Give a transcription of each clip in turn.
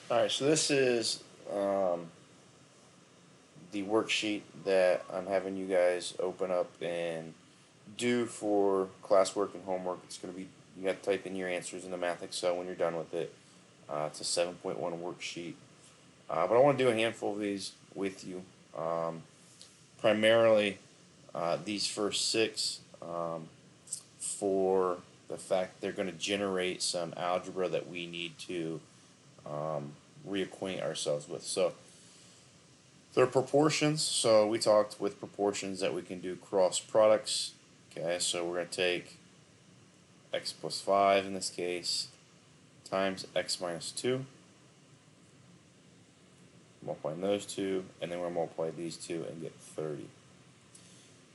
Alright, so this is the worksheet that I'm having you guys open up and do for classwork and homework. It's going to be, you got to type in your answers in the Math Excel when you're done with it. It's a 7.1 worksheet. But I want to do a handful of these with you. Primarily, these first six for the fact they're going to generate some algebra that we need to reacquaint ourselves with. So they're proportions. So we talked with proportions that we can do cross products. Okay, so we're going to take x plus 5 in this case times x minus 2, multiplying those two, and then we're going to multiply these two and get 30.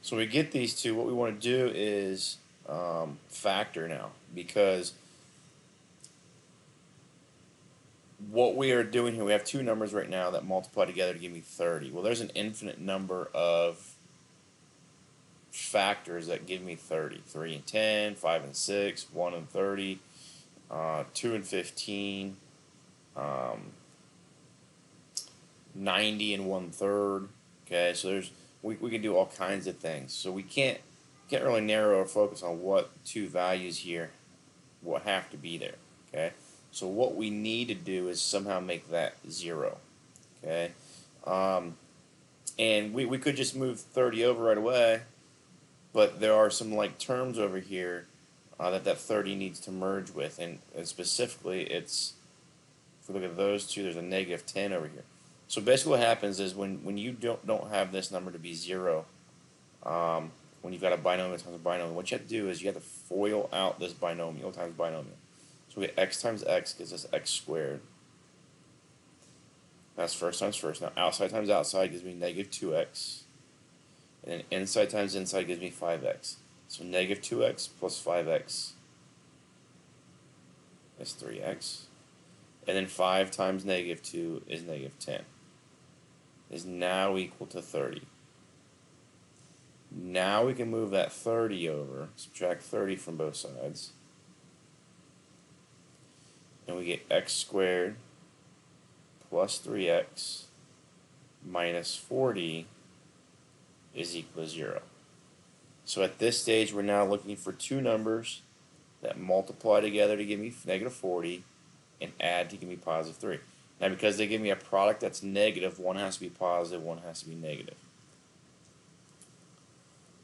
So we get these two. What we want to do is factor now, because what we are doing here, we have two numbers right now that multiply together to give me 30. Well, there's an infinite number of factors that give me 30. 3 and 10, 5 and 6, 1 and 30, 2 and 15, 90 and 1/3. Okay, so we can do all kinds of things. So we can't really narrow our focus on what two values here will have to be there. Okay, so what we need to do is somehow make that 0. Okay, and we could just move 30 over right away, but there are some like terms over here that 30 needs to merge with, and specifically it's, if we look at those two, there's a negative 10 over here. So basically what happens is when you don't have this number to be 0, when you've got a binomial times a binomial, what you have to do is you have to FOIL out this binomial times binomial. So we get x times x gives us x squared. That's first times first. Now outside times outside gives me negative 2x. And then inside times inside gives me 5x. So negative 2x plus 5x is 3x. And then 5 times negative 2 is negative 10. Is now equal to 30. Now we can move that 30 over, subtract 30 from both sides, and we get x squared plus 3x minus 40 is equal to 0. So at this stage, we're now looking for two numbers that multiply together to give me negative 40 and add to give me positive 3. Now, because they give me a product that's negative, one has to be positive, one has to be negative.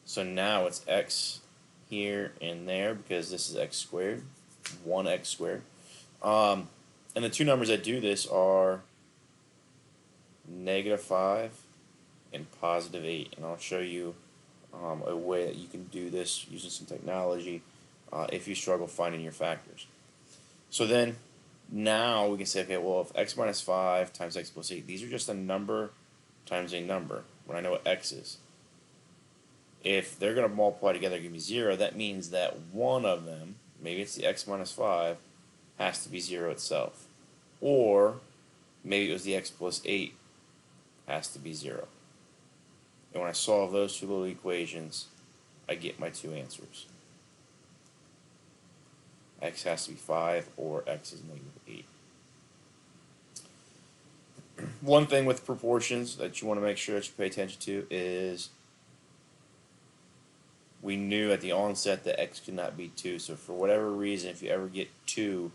So now it's x here and there, because this is x squared, 1x squared. And the two numbers that do this are negative 5 and positive 8. And I'll show you a way that you can do this using some technology if you struggle finding your factors. So then now we can say, okay, well, if x minus 5 times x plus 8, these are just a number times a number when I know what x is. If they're going to multiply together and give me 0, that means that one of them, maybe it's the x minus 5, has to be 0 itself. Or maybe it was the x plus 8 has to be 0. And when I solve those two little equations, I get my two answers. X has to be 5 or x is negative 8. One thing with proportions that you want to make sure that you pay attention to is we knew at the onset that x could not be 2. So for whatever reason, if you ever get 2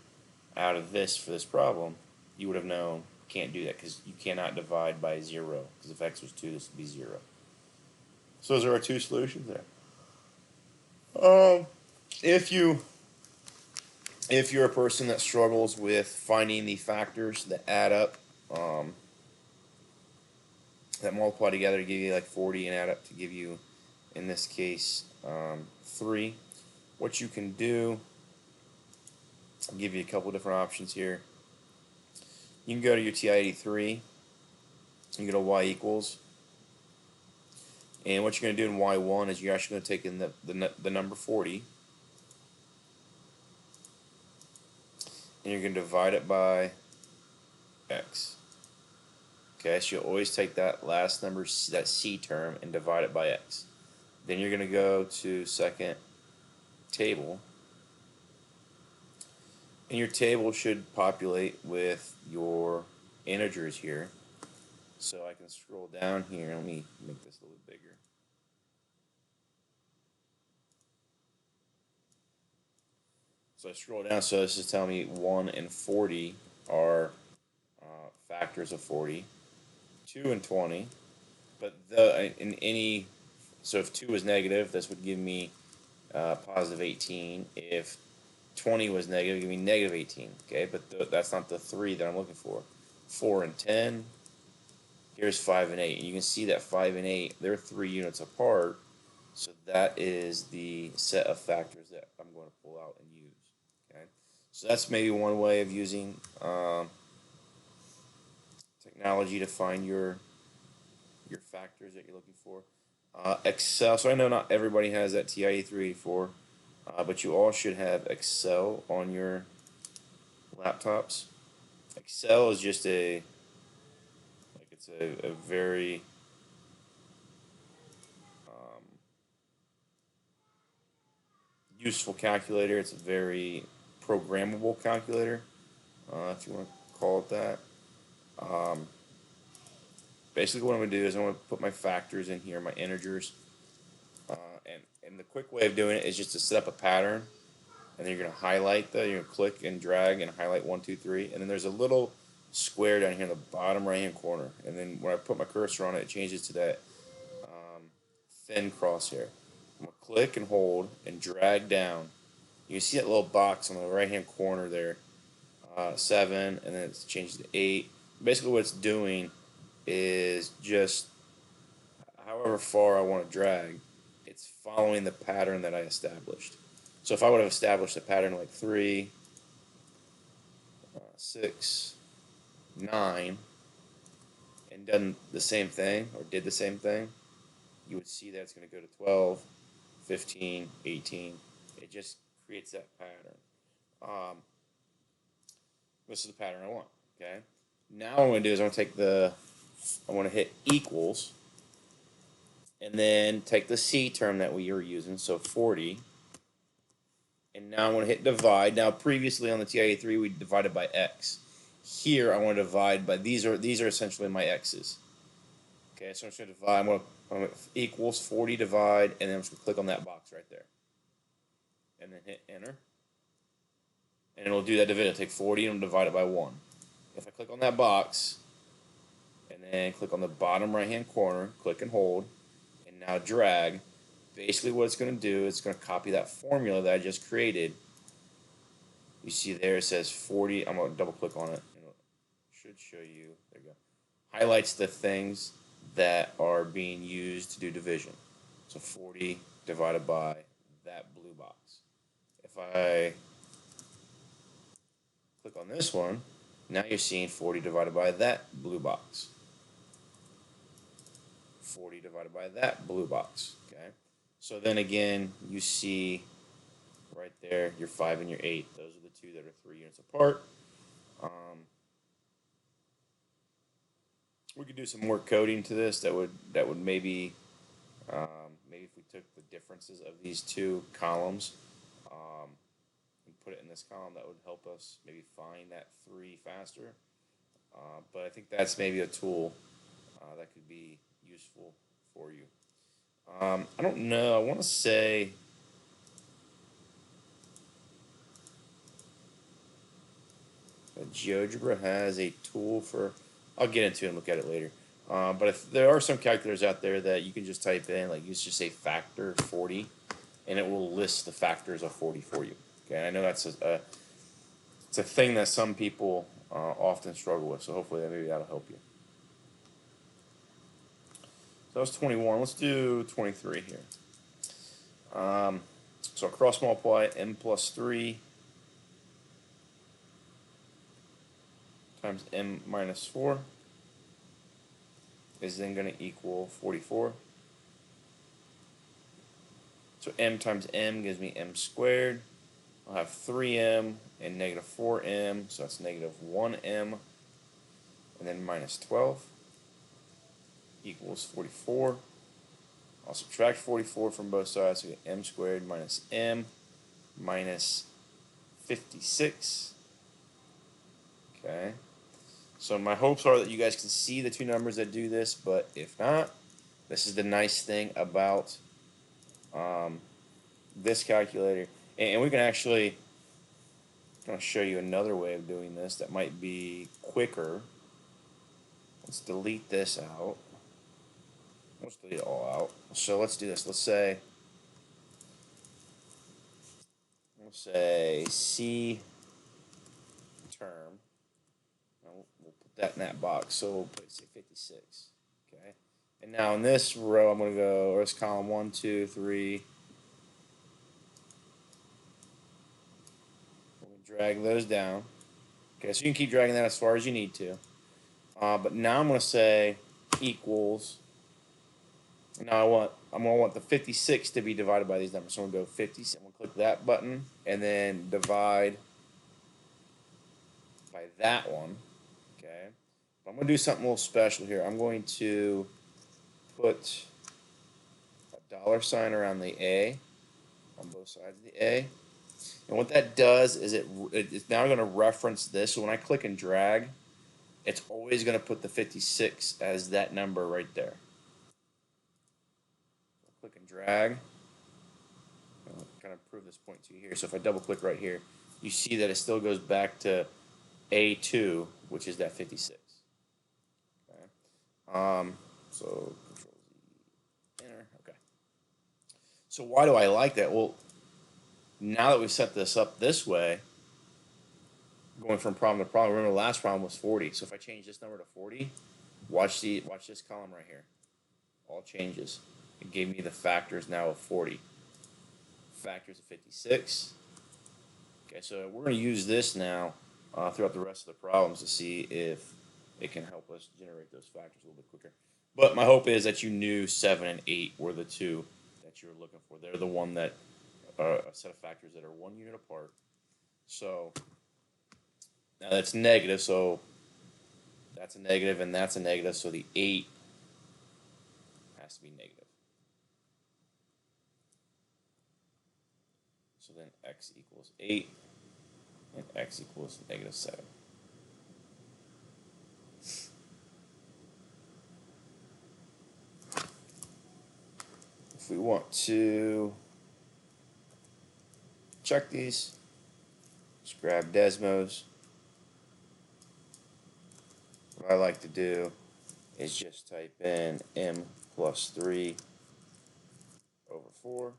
out of this for this problem, you would have known you can't do that because you cannot divide by 0. Because if x was 2, this would be 0. So those are our two solutions there. If you're a person that struggles with finding the factors that add up, that multiply together to give you like 40 and add up to give you, in this case, 3, what you can do, I'll give you a couple different options here. You can go to your TI-83, you go to y equals, and what you're going to do in y1 is you're actually going to take in the number 40, and you're going to divide it by x. Okay, so you'll always take that last number, that c term, and divide it by x. Then you're going to go to second table, And your table should populate with your integers here. So I can scroll down here. Let me make this a little bigger. So I scroll down. So this is telling me 1 and 40 are factors of 40. 2 and 20. But in any, so if 2 is negative, this would give me positive 18. If 20 was negative, give me negative 18. Okay, but that's not the 3 that I'm looking for. 4 and 10. Here's 5 and 8. And you can see that 5 and 8, they're 3 units apart. So that is the set of factors that I'm going to pull out and use. Okay, so that's maybe one way of using technology to find your factors that you're looking for. Excel. So I know not everybody has that TIE 384, but you all should have Excel on your laptops. Excel is just it's a very useful calculator. It's a very programmable calculator, if you want to call it that. Um, Basically, what I'm going to do is I'm going to put my factors in here, my integers, and the quick way of doing it is just to set up a pattern, and then you're going to highlight you're going to click and drag and highlight 1, 2, 3, and then there's a little square down here in the bottom right hand corner, and then when I put my cursor on it, it changes to that thin crosshair. I'm going to click and hold and drag down. You can see that little box on the right hand corner there, 7, and then it's changed to 8. Basically, what it's doing is just however far I want to drag, it's following the pattern that I established. So if I would have established a pattern like 3, 6, 9, and done the same thing, or did the same thing, you would see that it's going to go to 12, 15, 18. It just creates that pattern. This is the pattern I want. Okay. Now what I'm going to do is I want to hit equals, and then take the C term that we were using, so 40. And now I'm going to hit divide. Now previously on the TIA3 we divided by X. Here I want to divide by, these are essentially my X's. Okay, so I'm just going to divide, I'm going to equals 40 divide, and then I'm just going to click on that box right there. And then hit enter. And it'll do that division. It'll take 40 and divide it by 1. If I click on that box, and then click on the bottom right hand corner, click and hold, and now drag, basically what it's going to do is it's going to copy that formula that I just created. You see there it says 40. I'm going to double click on it. It should show you. There you go. Highlights the things that are being used to do division. So 40 divided by that blue box. If I click on this one, now you're seeing 40 divided by that blue box. 40 divided by that blue box. Okay. So then again, you see right there your 5 and your 8. Those are the two that are 3 units apart. We could do some more coding to this. That would maybe maybe if we took the differences of these two columns and put it in this column, that would help us maybe find that 3 faster. But I think that's maybe a tool that could be useful for you. I don't know. I want to say that GeoGebra has a tool for. I'll get into it and look at it later. But if there are some calculators out there that you can just type in, like you just say factor 40, and it will list the factors of 40 for you. Okay, and I know that's it's a thing that some people often struggle with. So hopefully maybe that'll help you. So that was 21. Let's do 23 here. So cross multiply m plus 3 times m minus 4 is then going to equal 44. So m times m gives me m squared. I'll have 3m and negative 4m, so that's negative 1m, and then minus 12 equals 44. I'll subtract 44 from both sides, so we get m squared minus m minus 56 Okay. So my hopes are that you guys can see the two numbers that do this, but if not, this is the nice thing about um, this calculator. And we can actually, I'm going to show you another way of doing this that might be quicker. Let's delete this out. Let's delete it all out. So let's do this. Let's say C term. We'll put that in that box. So we'll put say 56. Okay. And now in this row, I'm going to go, or this column 1, 2, 3. We're going to drag those down. Okay, so you can keep dragging that as far as you need to. But now I'm going to say equals. Now I'm going to want the 56 to be divided by these numbers. So I'm going to go 50. I'm going to click that button and then divide by that one. Okay. But I'm going to do something a little special here. I'm going to put a $sign around the A on both sides of the A. And what that does is it's now going to reference this. So when I click and drag, it's always going to put the 56 as that number right there. Click and drag. I'll kind of prove this point to you here. So if I double click right here, you see that it still goes back to A2, which is that 56. Okay. So Control Z, enter. Okay. So why do I like that? Well, now that we've set this up this way, going from problem to problem. Remember, the last problem was 40. So if I change this number to 40, watch this column right here. All changes. It gave me the factors now of 40. Factors of 56. Okay, so we're going to use this now throughout the rest of the problems to see if it can help us generate those factors a little bit quicker. But my hope is that you knew 7 and 8 were the two that you were looking for. They're the one that are a set of factors that are 1 unit apart. So now that's negative, so that's a negative and that's a negative, so the 8 has to be negative. So then x equals 8 and x equals negative 7. If we want to check these, just grab Desmos. What I like to do is just type in m plus 3 over 4,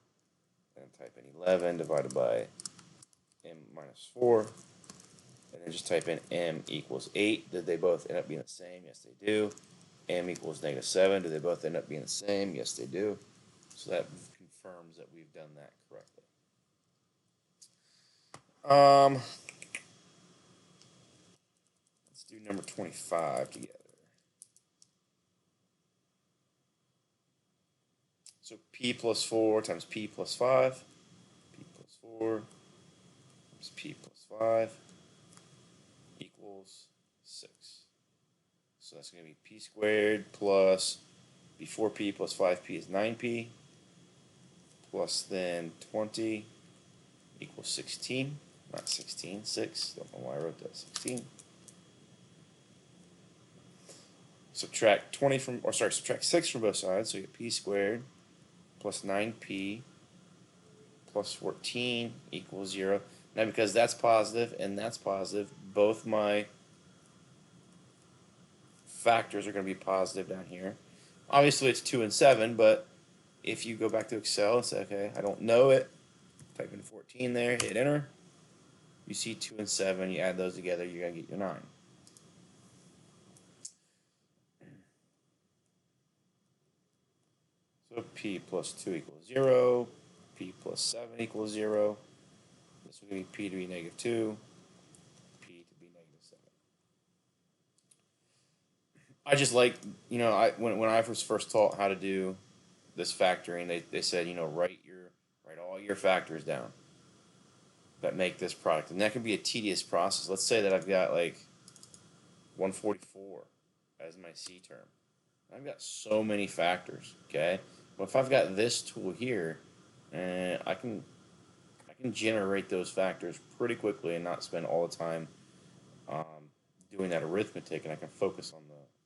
and type in 11 divided by m minus 4, and then just type in m equals 8. Did they both end up being the same? Yes, they do. M equals negative 7. Do they both end up being the same? Yes, they do. So that confirms that we've done that correctly. Let's do number 25 together. So p plus 4 times p plus 5. P plus 4 times p plus 5 equals 6. So that's going to be p squared plus, before p plus 5p is 9p, plus then 20 equals 16. Not 16, 6. Don't know why I wrote that. 16. Subtract 6 from both sides, so you get p squared plus 9p plus 14 equals 0. Now, because that's positive and that's positive, both my factors are going to be positive down here. Obviously, it's 2 and 7, but if you go back to Excel and say, okay, I don't know it, type in 14 there, hit enter. You see 2 and 7, you add those together, you're going to get your 9. So p plus 2 equals 0, p plus 7 equals 0. This will give me p to be negative 2, p to be negative 7. I just like, when I was first taught how to do this factoring, they said, write all your factors down that make this product. And that can be a tedious process. Let's say that I've got like 144 as my C term. I've got so many factors, okay? Well, if I've got this tool here, I can generate those factors pretty quickly and not spend all the time that arithmetic and I can focus on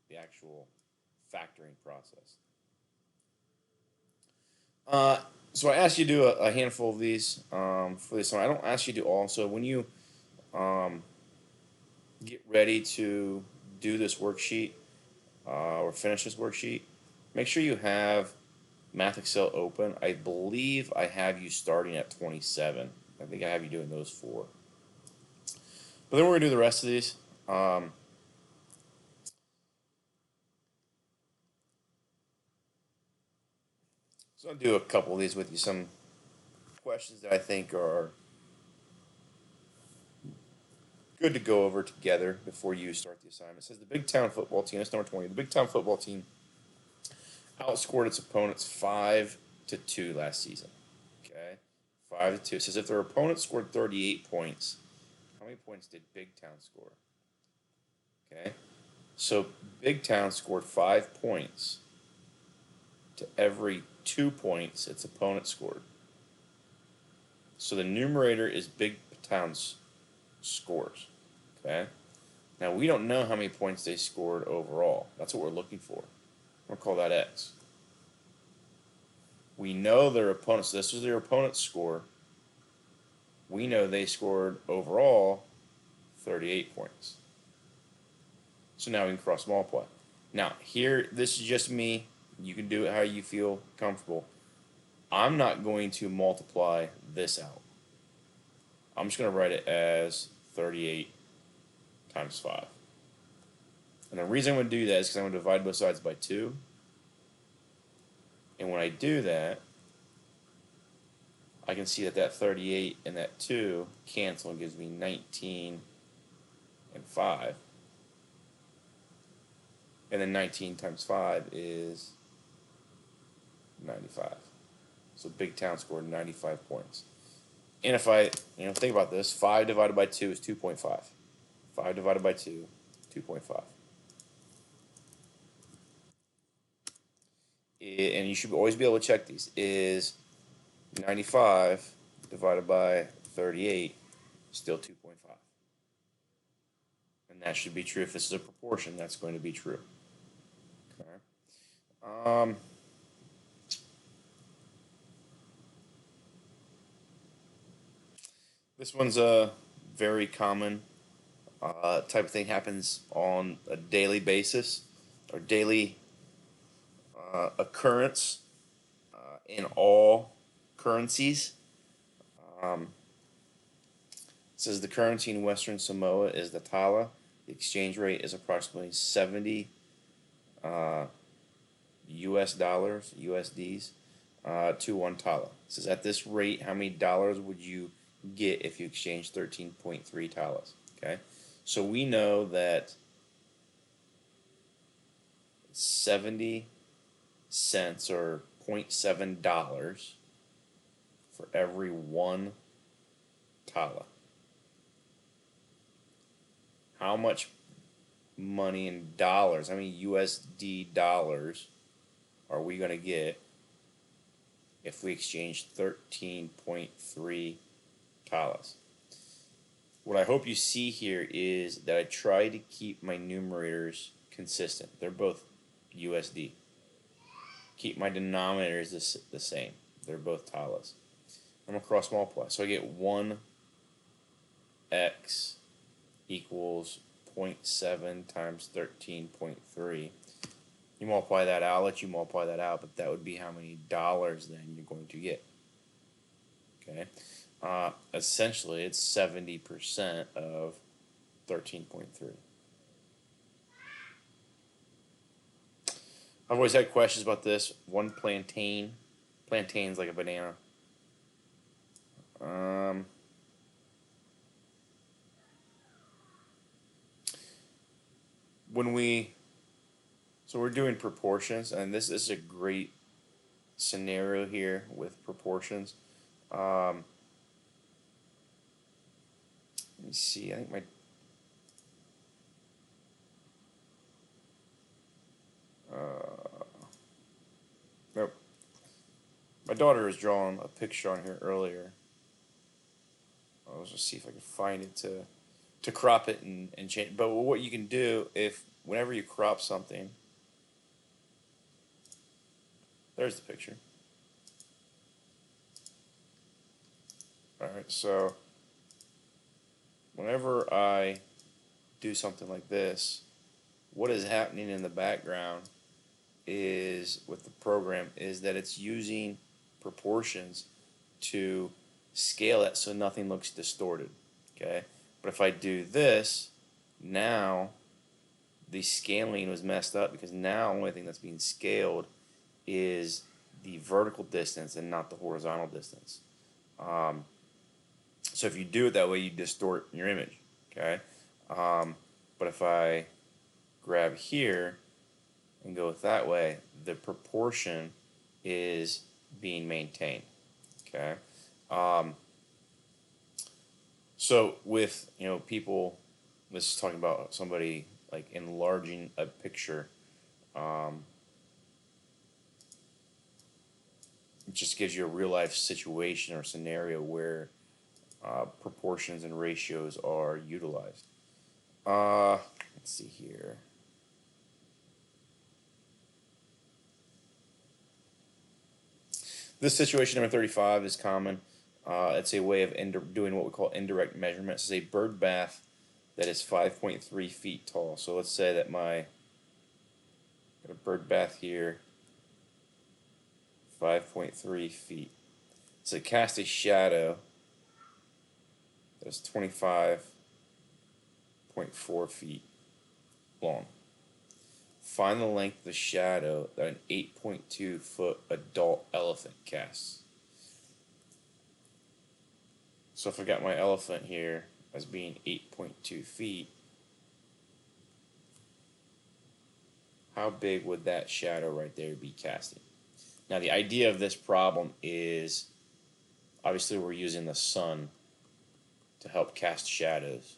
the actual factoring process. Uh, so I asked you to do a handful of these for this one. I don't ask you to do all. So when you um, get ready to do this worksheet or finish this worksheet, make sure you have Math Excel open. I believe I have you starting at 27. I think I have you doing those four. But then we're going to do the rest of these. So I'll do a couple of these with you. Some questions that I think are good to go over together before you start the assignment. It says the Big Town football team, that's number 20. The Big Town football team outscored its opponents 5-2 last season. Okay? 5-2. It says if their opponent scored 38 points, how many points did Big Town score? Okay? So Big Town scored 5 points to every 2 points its opponent scored. So the numerator is Big Town's scores. Okay? Now we don't know how many points they scored overall. That's what we're looking for. We'll call that X. We know their opponent, so this is their opponent's score. We know they scored overall 38 points. So now we can cross multiply. Now here, this is just me. You can do it how you feel comfortable. I'm not going to multiply this out. I'm just going to write it as 38 times 5. And the reason I'm going to do that is because I'm going to divide both sides by 2. And when I do that, I can see that that 38 and that 2 cancel and gives me 19 and 5. And then 19 times 5 is 95. So Big Town scored 95 points. And if I, think about this, 5 divided by 2 is 2.5. 5 divided by 2, 2.5. And you should always be able to check these. Is 95 divided by 38 still 2.5? And that should be true. If this is a proportion, that's going to be true. Okay. This one's a very common type of thing, happens on a daily basis or daily occurrence in all currencies. It says the currency in Western Samoa is the tala. The exchange rate is approximately 70 US dollars, USDs, to 1 tala. It says at this rate, how many dollars would you get if you exchange 13.3 talas? Okay, so we know that 70 cents or $0.7 for every 1 tala. How much money in dollars, how many USD dollars are we going to get if we exchange 13.3 talas? What I hope you see here is that I try to keep my numerators consistent. They're both USD. Keep my denominators the same. They're both talas. I'm going to cross multiply. So I get 1x equals 0.7 times 13.3. You multiply that out, I'll let you multiply that out, but that would be how many dollars then you're going to get. Okay? Essentially, it's 70% of 13.3. I've always had questions about this. 1 plantain. Plantain's like a banana. So we're doing proportions, and this is a great scenario here with proportions. Let me see. I think nope. My daughter was drawing a picture on here earlier. I'll just see if I can find it to to crop it and change. But what you can do, if whenever you crop something, there's the picture. Alright, so whenever I do something like this, what is happening in the background is, with the program, is that it's using proportions to scale it so nothing looks distorted. Okay, but if I do this, now the scaling was messed up, because now the only thing that's being scaled is the vertical distance and not the horizontal distance. So if you do it that way, you distort your image. Okay, but if I grab here and go that way, the proportion is being maintained. Okay, so with people, this is talking about somebody like enlarging a picture. It just gives you a real life situation or scenario where proportions and ratios are utilized. Let's see here. This situation number 35 is common. It's a way of doing what we call indirect measurements. It's a bird bath that is 5.3 feet tall. So let's say that got a bird bath here, 5.3 feet. So it casts a shadow that's 25.4 feet long. Find the length of the shadow that an 8.2 foot adult elephant casts. So if I got my elephant here as being 8.2 feet, how big would that shadow right there be casting? Now the idea of this problem is, obviously we're using the sun to help cast shadows.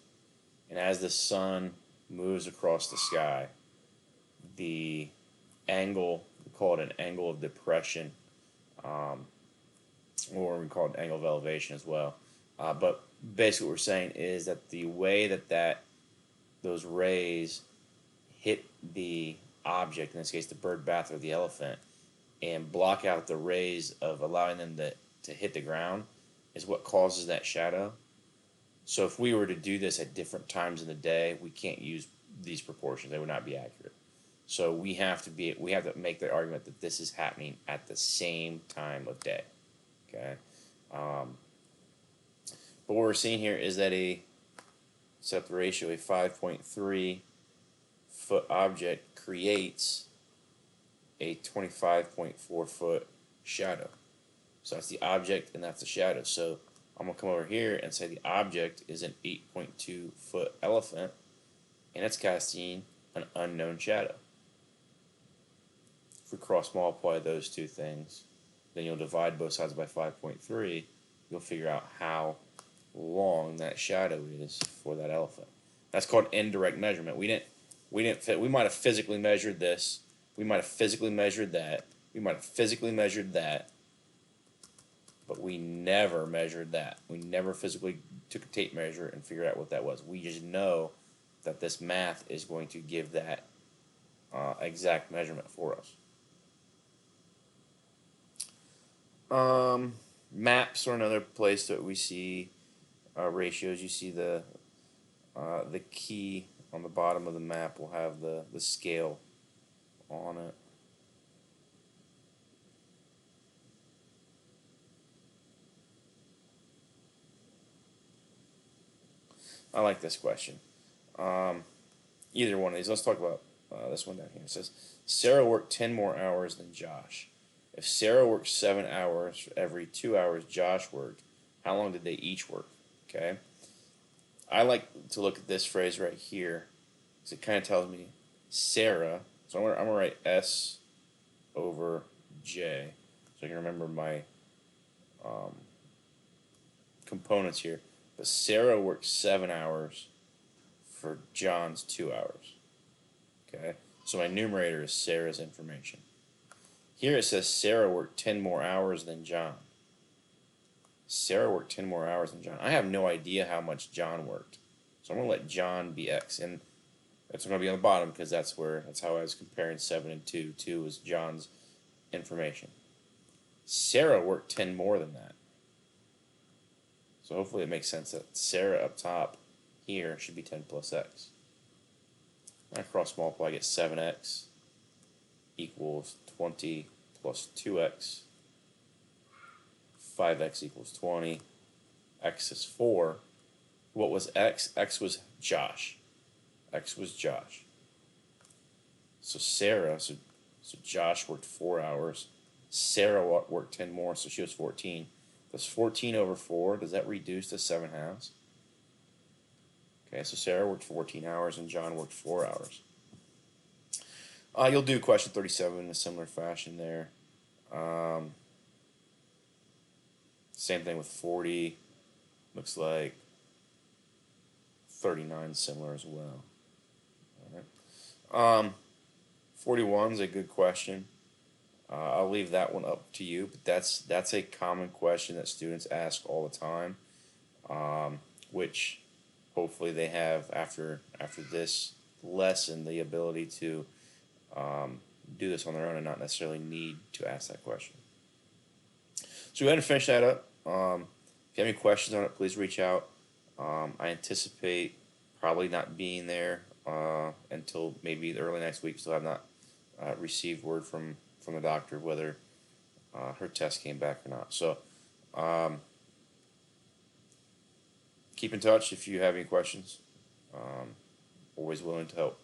And as the sun moves across the sky, the angle, we call it an angle of depression, or we call it angle of elevation as well. But basically what we're saying is that the way that those rays hit the object, in this case the bird bath or the elephant, and block out the rays of allowing them to hit the ground, is what causes that shadow. So if we were to do this at different times in the day, we can't use these proportions. They would not be accurate. So we have to make the argument that this is happening at the same time of day. Okay. But what we're seeing here is that set up the ratio, a 5.3 foot object creates a 25.4 foot shadow. So that's the object and that's the shadow. So I'm going to come over here and say the object is an 8.2 foot elephant, and it's casting an unknown shadow. If we cross multiply those two things, then you'll divide both sides by 5.3. You'll figure out how long that shadow is for that elephant. That's called indirect measurement. We might have physically measured this. We might have physically measured that. We might have physically measured that. But we never measured that. We never physically took a tape measure and figured out what that was. We just know that this math is going to give that exact measurement for us. Maps are another place that we see ratios. You see the key on the bottom of the map will have the scale on it. I like this question. Either one of these. Let's talk about this one down here. It says, Sarah worked 10 more hours than Josh. If Sarah worked 7 hours for every 2 hours Josh worked, how long did they each work? Okay. I like to look at this phrase right here, because it kind of tells me Sarah. So I'm going to write S over J, so I can remember my components here. But Sarah worked 7 hours for John's 2 hours. Okay, so my numerator is Sarah's information. Here it says Sarah worked 10 more hours than John. Sarah worked 10 more hours than John. I have no idea how much John worked. So So I'm going to let John be X. And that's going to be on the bottom because that's how I was comparing 7 and 2. 2 was John's information. Sarah worked 10 more than that. So hopefully it makes sense that Sarah up top here should be 10 plus X. I cross multiply, I get 7X equals 20 plus 2X. 5X equals 20. X is 4. What was X? X was Josh. X was Josh. So Sarah, so Josh worked 4 hours. Sarah worked 10 more, so she was 14. Does 14 over 4, does that reduce to 7/2? Okay, so Sarah worked 14 hours and John worked 4 hours. You'll do question 37 in a similar fashion there. Same thing with 40. Looks like 39 similar as well. All right. 41 is a good question. I'll leave that one up to you, but that's a common question that students ask all the time, which hopefully they have after this lesson the ability to do this on their own and not necessarily need to ask that question. So go ahead and finish that up. If you have any questions on it, please reach out. I anticipate probably not being there until maybe early next week. Still have not received word from the doctor whether her test came back or not. So keep in touch if you have any questions. Always willing to help.